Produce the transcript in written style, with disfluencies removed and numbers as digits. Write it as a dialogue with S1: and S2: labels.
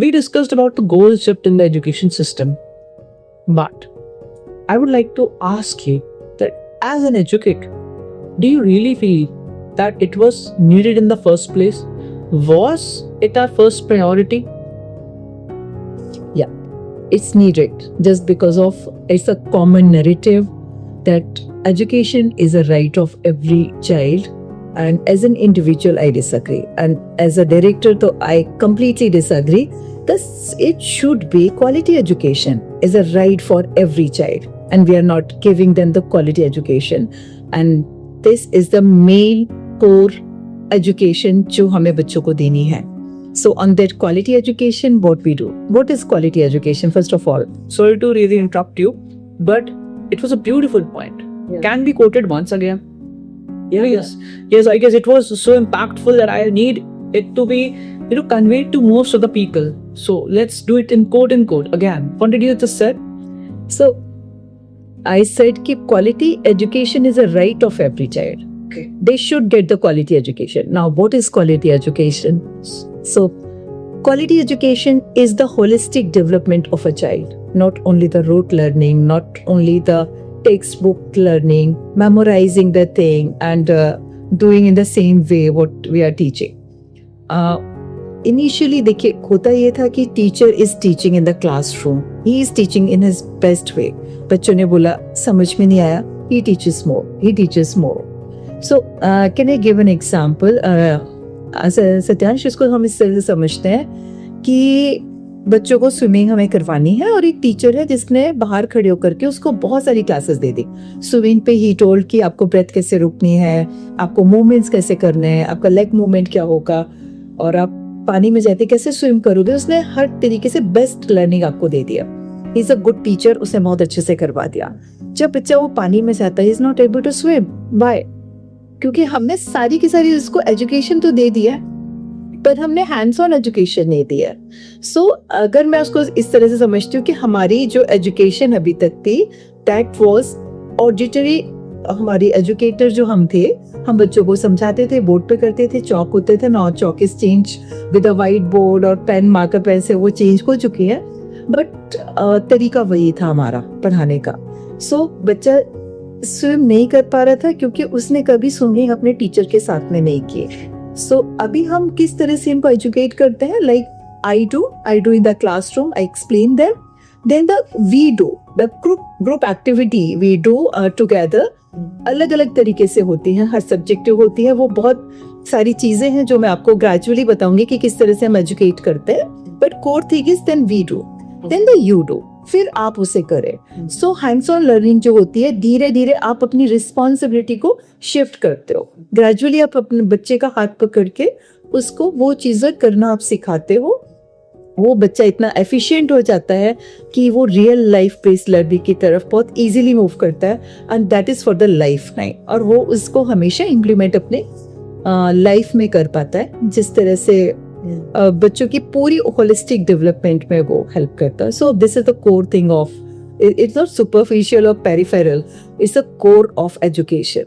S1: we discussed about the goal shift in the education system. But I would like to ask you that as an educator, do you really feel that it was needed in the first place? Was it our first priority?
S2: Yeah, it's needed just because of it's a common narrative that education is a right of every child. And as an individual, I disagree. And as a director, though, I completely disagree. Thus, it should be quality education is a right for every child. And we are not giving them the quality education. And this is the main core education जो हमें बच्चों को देनी है. So on that quality education, what we do? What is quality education, first of all?
S1: Sorry to really interrupt you, but it was a beautiful point.
S2: Yeah.
S1: Can be quoted once again.
S2: Yeah.
S1: Yes, I guess it was so impactful that I need it to be, conveyed to most of the people. So let's do it in quote again. What did you just said?
S2: So I said कि quality education is a right of every child.
S1: Okay.
S2: They should get the quality education. Now, what is quality education? So, quality education is the holistic development of a child, not only the rote learning, not only the textbook learning, memorizing the thing and doing in the same way what we are teaching. Initially, देखिए होता ये था कि teacher is teaching in the classroom. He is teaching in his best way. बच्चों ने बोला समझ में नहीं आया. He teaches more. He teaches more. So, can I give an example? Satyansh, इसको हम इस तरह से समझते हैं कि बच्चों को स्विमिंग हमें करवानी है और एक टीचर है जिसने बाहर खड़े होकर के उसको बहुत सारी क्लासेस दे दी. स्विमिंग पे ही टोल्ड कि आपको ब्रेथ कैसे रोकनी है, आपको मूवमेंट्स कैसे करने हैं, आपका लेग मूवमेंट क्या होगा और आप पानी में जाते कैसे स्विम करोगे. उसने हर तरीके से बेस्ट लर्निंग आपको दे दिया. He is a good teacher, उसने बहुत अच्छे से करवा दिया. जब बच्चा वो पानी में जाता है, he is not able to swim. Why? क्योंकि हमने सारी की सारी उसको एजुकेशन तो दे दिया पर हमने हैंड्स ऑन एजुकेशन नहीं दिया. सो अगर मैं उसको इस तरह से समझती हूँ कि हमारी जो एजुकेशन अभी तक थी दैट वाज ऑडिटरी. हमारी एजुकेटर जो हम थे, हम बच्चों को समझाते थे, बोर्ड पे करते थे, चौक होते थे. Now Chowk is change with a white board और पेन, मार्कर पेन से वो चेंज हो चुकी है. बट तरीका वही था हमारा पढ़ाने का. सो बच्चा स्विम नहीं कर पा रहा था क्योंकि उसने कभी स्विमिंग अपने टीचर के साथ में नहीं की. सो अभी हम किस तरह से इनको एजुकेट करते हैं? Like I do in the classroom, I explain them, then we do the group activity we do together. अलग अलग तरीके से होती हैं, हर सब्जेक्टिव होती है. वो बहुत सारी चीजें हैं जो मैं आपको ग्रेजुअली बताऊंगी कि किस तरह से हम एजुकेट करते हैं. But core thing is then we do, then the you do, फिर आप उसे करें. सो हैंड्स ऑन लर्निंग जो होती है, धीरे धीरे आप अपनी रिस्पॉन्सिबिलिटी को शिफ्ट करते हो. ग्रेजुअली आप अपने बच्चे का हाथ पकड़ के उसको वो चीजें करना आप सिखाते हो. वो बच्चा इतना एफिशिएंट हो जाता है कि वो रियल लाइफ बेस्ड लर्निंग की तरफ बहुत इजीली मूव करता है. And that is for the life time. और वो उसको हमेशा इम्प्लीमेंट अपने लाइफ में कर पाता है, जिस तरह से बच्चों की पूरी होलिस्टिक डेवलपमेंट में वो हेल्प करता है. So this is the core thing of, it's not superficial और peripheral, it's the core of education.